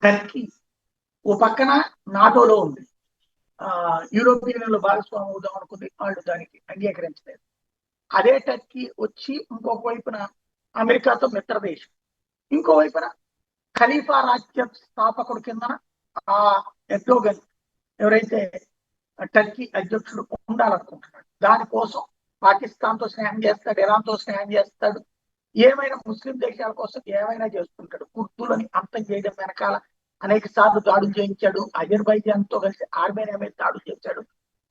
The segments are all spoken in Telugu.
టర్కీ ఓ పక్కన నాటోలో ఉంది, యూరోపియన్ యూనియన్ లో భాగస్వామి అవుదాం అనుకుంది, వాళ్ళు దానికి అంగీకరించలేదు. అదే టర్కీ వచ్చి ఇంకొక వైపున అమెరికాతో మిత్రదేశం, ఇంకో వైపున ఖలీఫా రాజ్య స్థాపకుడు కింద ఆ ఎర్డోగన్ ఎవరైతే టర్కీ అధ్యక్షుడు ఉండాలనుకుంటున్నాడు, దానికోసం పాకిస్తాన్ తో స్నేహం చేస్తాడు, ఇరాన్ తో స్నేహం చేస్తాడు, ఏమైనా ముస్లిం దేశాల కోసం ఏమైనా చేస్తుంటాడు. కుర్దులని అంతం చేయడం వెనకాల అనేక సార్లు దాడులు చేయించాడు, అజర్బైజాన్ తో కలిసి ఆర్మేనియా మీద దాడులు చేశాడు,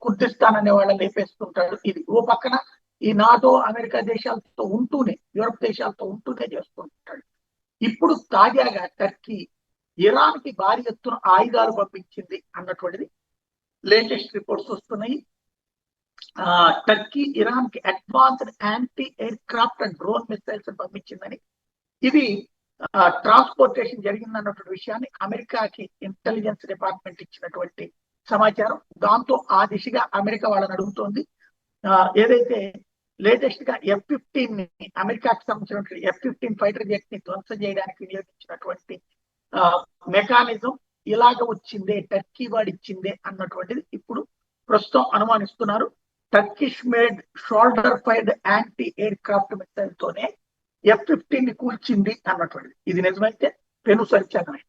కుర్దిస్తాన్ అనే వాళ్ళని లేపేస్తుంటాడు. ఇది ఓ పక్కన ఈ నాటో అమెరికా దేశాలతో ఉంటూనే, యూరప్ దేశాలతో ఉంటూనే చేస్తుంటాడు. ఇప్పుడు తాజాగా టర్కీ ఇరాన్ కి భారీ ఎత్తున ఆయుధాలు పంపించింది అన్నటువంటిది లేటెస్ట్ రిపోర్ట్స్ వస్తున్నాయి. టర్కీ ఇరాన్ కి advanced anti aircraft and drone missiles పంపించిందని, ఇది ట్రాన్స్పోర్టేషన్ జరిగిందన్నటువంటి విషయాన్ని అమెరికాకి ఇంటెలిజెన్స్ డిపార్ట్మెంట్ ఇచ్చినటువంటి సమాచారం. దాంతో ఆ దిశగా అమెరికా వాళ్ళని అడుగుతోంది. ఏదైతే లేటెస్ట్ గా F-15 ని, అమెరికాకి సంబంధించినటువంటి F-15 ఫైటర్ జెట్ ని ధ్వంసం చేయడానికి వినియోగించినటువంటి మెకానిజం ఇలాగ వచ్చిందే, టర్కీ వాడిచ్చిందే అన్నటువంటిది ఇప్పుడు ప్రస్తుతం అనుమానిస్తున్నారు. Turkish made shoulder fired anti air craft missile తోనే F-15 ని కూల్చింది అన్నటువంటిది. ఇది నిజమైతే పెను సంచలనమే.